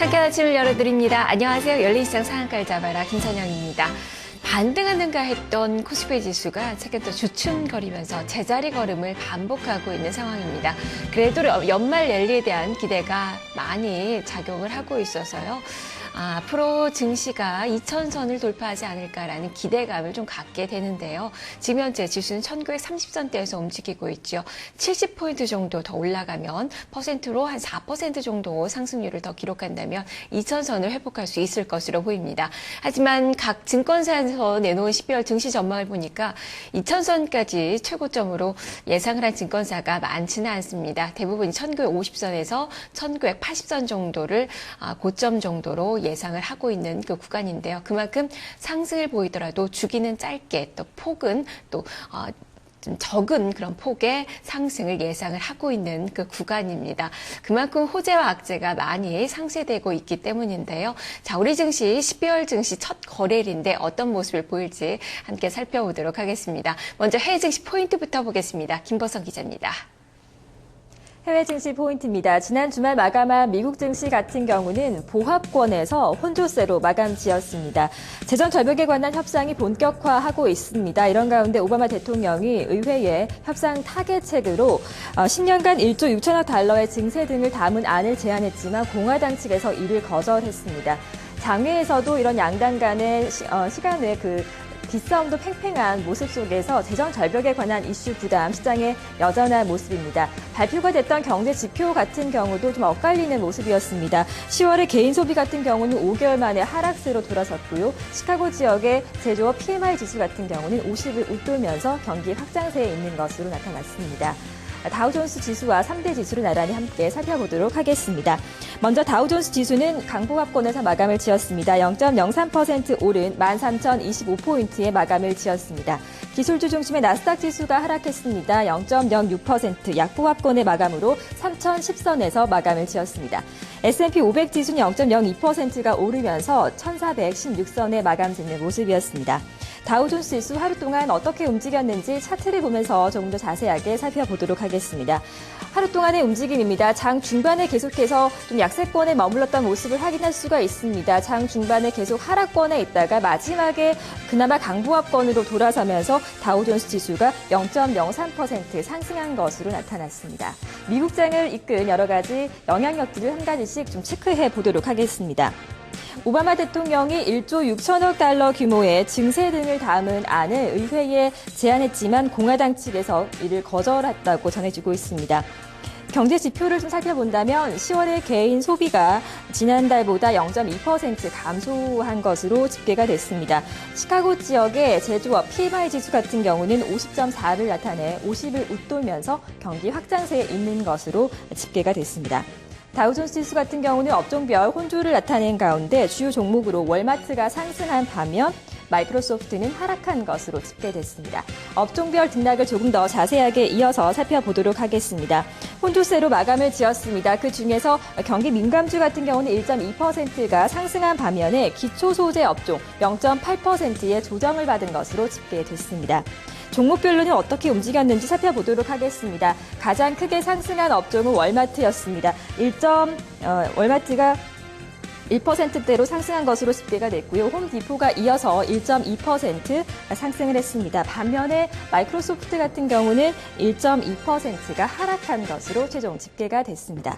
상쾌한 아침을 열어드립니다. 안녕하세요. 열린 시장 상한가를 잡아라 김선영입니다. 반등하는가 했던 코스피 지수가 최근 또 주춤거리면서 제자리 걸음을 반복하고 있는 상황입니다. 그래도 연말 랠리에 대한 기대가 많이 작용을 하고 있어서요. 앞으로 증시가 2000선을 돌파하지 않을까라는 기대감을 좀 갖게 되는데요. 지금 현재 지수는 1930선대에서 움직이고 있죠. 70포인트 정도 더 올라가면 퍼센트로 한 4% 정도 상승률을 더 기록한다면 2000선을 회복할 수 있을 것으로 보입니다. 하지만 각 증권사에서 내놓은 12월 증시 전망을 보니까 2000선까지 최고점으로 예상을 한 증권사가 많지는 않습니다. 대부분 1950선에서 1980선 정도를 고점 정도로 예상을 하고 있는 그 구간인데요. 그만큼 상승을 보이더라도 주기는 짧게 또 폭은 또 좀 적은 그런 폭의 상승을 예상을 하고 있는 그 구간입니다. 그만큼 호재와 악재가 많이 상쇄되고 있기 때문인데요. 자, 우리 증시 12월 증시 첫 거래일인데 어떤 모습을 보일지 함께 살펴보도록 하겠습니다. 먼저 해외 증시 포인트부터 보겠습니다. 김보성 기자입니다. 해외 증시 포인트입니다. 지난 주말 마감한 미국 증시 같은 경우는 보합권에서 혼조세로 마감 지었습니다. 재정 절벽에 관한 협상이 본격화하고 있습니다. 이런 가운데 오바마 대통령이 의회에 협상 타개책으로 10년간 1조 6천억 달러의 증세 등을 담은 안을 제안했지만 공화당 측에서 이를 거절했습니다. 장외에서도 이런 양당 간의 시간 외 기싸움도 팽팽한 모습 속에서 재정 절벽에 관한 이슈 부담 시장에 여전한 모습입니다. 발표가 됐던 경제 지표 같은 경우도 좀 엇갈리는 모습이었습니다. 10월의 개인 소비 같은 경우는 5개월 만에 하락세로 돌아섰고요. 시카고 지역의 제조업 PMI 지수 같은 경우는 50을 웃돌면서 경기 확장세에 있는 것으로 나타났습니다. 다우존스 지수와 3대 지수를 나란히 함께 살펴보도록 하겠습니다. 먼저 다우존스 지수는 강보합권에서 마감을 지었습니다. 0.03% 오른 13,025포인트의 마감을 지었습니다. 기술주 중심의 나스닥 지수가 하락했습니다. 0.06% 약보합권의 마감으로 3,010선에서 마감을 지었습니다. S&P 500 지수는 0.02%가 오르면서 1,416선에 마감 짓는 모습이었습니다. 다우존스 지수 하루 동안 어떻게 움직였는지 차트를 보면서 조금 더 자세하게 살펴보도록 하겠습니다. 하루 동안의 움직임입니다. 장 중반에 계속해서 좀 약세권에 머물렀던 모습을 확인할 수가 있습니다. 장 중반에 계속 하락권에 있다가 마지막에 그나마 강보합권으로 돌아서면서 다우존스 지수가 0.03% 상승한 것으로 나타났습니다. 미국장을 이끈 여러 가지 영향력들을 한 가지씩 좀 체크해 보도록 하겠습니다. 오바마 대통령이 1조 6천억 달러 규모의 증세 등을 담은 안을 의회에 제안했지만 공화당 측에서 이를 거절했다고 전해지고 있습니다. 경제 지표를 좀 살펴본다면 10월의 개인 소비가 지난달보다 0.2% 감소한 것으로 집계가 됐습니다. 시카고 지역의 제조업 PMI 지수 같은 경우는 50.4를 나타내 50을 웃돌면서 경기 확장세에 있는 것으로 집계가 됐습니다. 다우존스 지수 같은 경우는 업종별 혼조를 나타낸 가운데 주요 종목으로 월마트가 상승한 반면 마이크로소프트는 하락한 것으로 집계됐습니다. 업종별 등락을 조금 더 자세하게 이어서 살펴보도록 하겠습니다. 혼조세로 마감을 지었습니다. 그 중에서 경기 민감주 같은 경우는 1.2%가 상승한 반면에 기초소재 업종 0.8%의 조정을 받은 것으로 집계됐습니다. 종목별로는 어떻게 움직였는지 살펴보도록 하겠습니다. 가장 크게 상승한 업종은 월마트였습니다. 월마트가 1%대로 상승한 것으로 집계가 됐고요. 홈디포가 이어서 1.2% 상승을 했습니다. 반면에 마이크로소프트 같은 경우는 1.2%가 하락한 것으로 최종 집계가 됐습니다.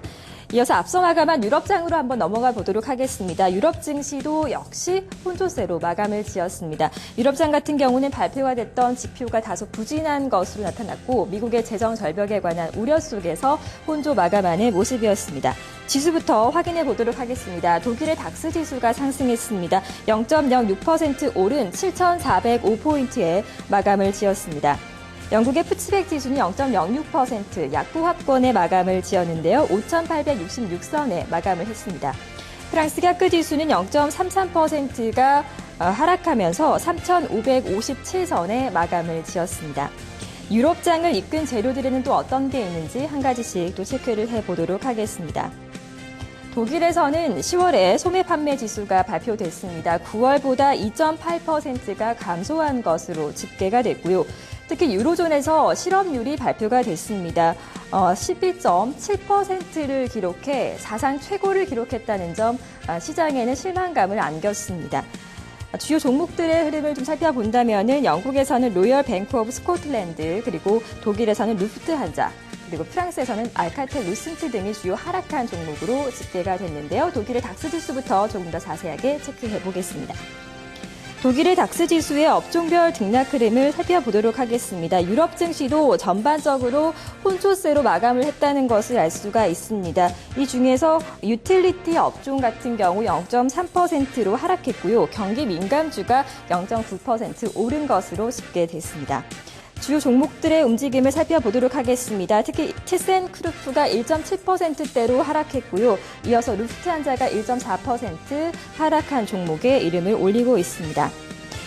이어서 앞서 마감한 유럽장으로 한번 넘어가 보도록 하겠습니다. 유럽 증시도 역시 혼조세로 마감을 지었습니다. 유럽장 같은 경우는 발표가 됐던 지표가 다소 부진한 것으로 나타났고 미국의 재정 절벽에 관한 우려 속에서 혼조 마감하는 모습이었습니다. 지수부터 확인해 보도록 하겠습니다. 독일의 닥스 지수가 상승했습니다. 0.06% 오른 7,405포인트에 마감을 지었습니다. 영국의 푸츠백 지수는 0.06% 약보합권에 마감을 지었는데요. 5,866선에 마감을 했습니다. 프랑스 CAC 지수는 0.33%가 하락하면서 3,557선에 마감을 지었습니다. 유럽장을 이끈 재료들에는 또 어떤 게 있는지 한 가지씩 또 체크를 해보도록 하겠습니다. 독일에서는 10월에 소매 판매 지수가 발표됐습니다. 9월보다 2.8%가 감소한 것으로 집계가 됐고요. 특히 유로존에서 실업률이 발표가 됐습니다. 12.7%를 기록해 사상 최고를 기록했다는 점 시장에는 실망감을 안겼습니다. 주요 종목들의 흐름을 좀 살펴본다면은 영국에서는 로열 뱅크 오브 스코틀랜드, 그리고 독일에서는 루프트한자, 그리고 프랑스에서는 알카텔 루슨트 등이 주요 하락한 종목으로 집계가 됐는데요. 독일의 닥스 지수부터 조금 더 자세하게 체크해 보겠습니다. 독일의 닥스 지수의 업종별 등락 흐름을 살펴보도록 하겠습니다. 유럽 증시도 전반적으로 혼조세로 마감을 했다는 것을 알 수가 있습니다. 이 중에서 유틸리티 업종 같은 경우 0.3%로 하락했고요. 경기 민감주가 0.9% 오른 것으로 집계됐습니다. 주요 종목들의 움직임을 살펴보도록 하겠습니다. 특히 티센크루프가 1.7%대로 하락했고요. 이어서 루프트한자가 1.4% 하락한 종목에 이름을 올리고 있습니다.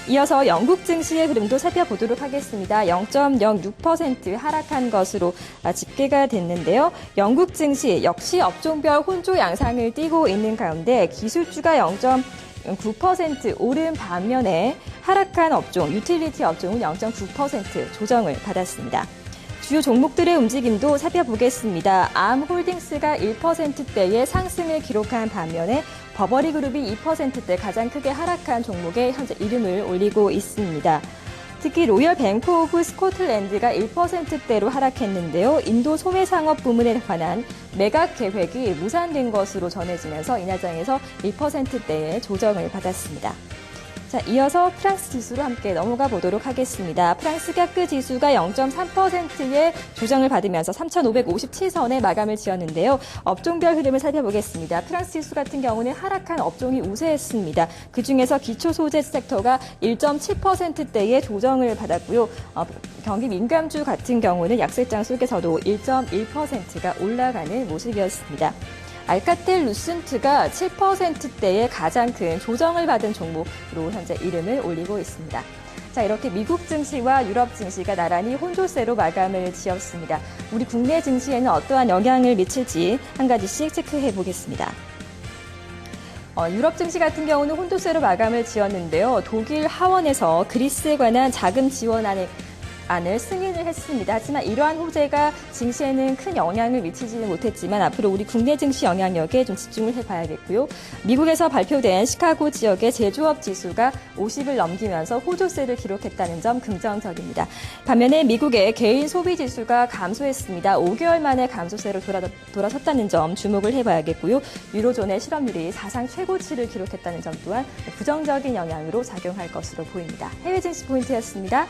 이어서 영국 증시의 흐름도 살펴보도록 하겠습니다. 0.06% 하락한 것으로 집계가 됐는데요. 영국 증시 역시 업종별 혼조 양상을 띠고 있는 가운데 기술주가 0.9% 오른 반면에 하락한 업종, 유틸리티 업종은 0.9% 조정을 받았습니다. 주요 종목들의 움직임도 살펴보겠습니다. 암홀딩스가 1%대의 상승을 기록한 반면에 버버리 그룹이 2%대 가장 크게 하락한 종목에 현재 이름을 올리고 있습니다. 특히 로열 뱅크 오브 스코틀랜드가 1%대로 하락했는데요. 인도 소매상업 부문에 관한 매각 계획이 무산된 것으로 전해지면서 이날장에서 1%대의 조정을 받았습니다. 자, 이어서 프랑스 지수로 함께 넘어가 보도록 하겠습니다. 프랑스 CAC 지수가 0.3%의 조정을 받으면서 3,557선에 마감을 지었는데요. 업종별 흐름을 살펴보겠습니다. 프랑스 지수 같은 경우는 하락한 업종이 우세했습니다. 그중에서 기초소재 섹터가 1.7%대의 조정을 받았고요. 경기 민감주 같은 경우는 약세장 속에서도 1.1%가 올라가는 모습이었습니다. 알카텔 루슨트가 7%대의 가장 큰 조정을 받은 종목으로 현재 이름을 올리고 있습니다. 자, 이렇게 미국 증시와 유럽 증시가 나란히 혼조세로 마감을 지었습니다. 우리 국내 증시에는 어떠한 영향을 미칠지 한 가지씩 체크해 보겠습니다. 유럽 증시 같은 경우는 혼조세로 마감을 지었는데요. 독일 하원에서 그리스에 관한 자금 지원안을 승인을 했습니다. 하지만 이러한 호재가 증시에는 큰 영향을 미치지는 못했지만 앞으로 우리 국내 증시 영향력에 좀 집중을 해봐야겠고요. 미국에서 발표된 시카고 지역의 제조업 지수가 50을 넘기면서 호조세를 기록했다는 점 긍정적입니다. 반면에 미국의 개인 소비 지수가 감소했습니다. 5개월 만에 감소세로 돌아섰다는 점 주목을 해봐야겠고요. 유로존의 실업률이 사상 최고치를 기록했다는 점 또한 부정적인 영향으로 작용할 것으로 보입니다. 해외 증시 포인트였습니다.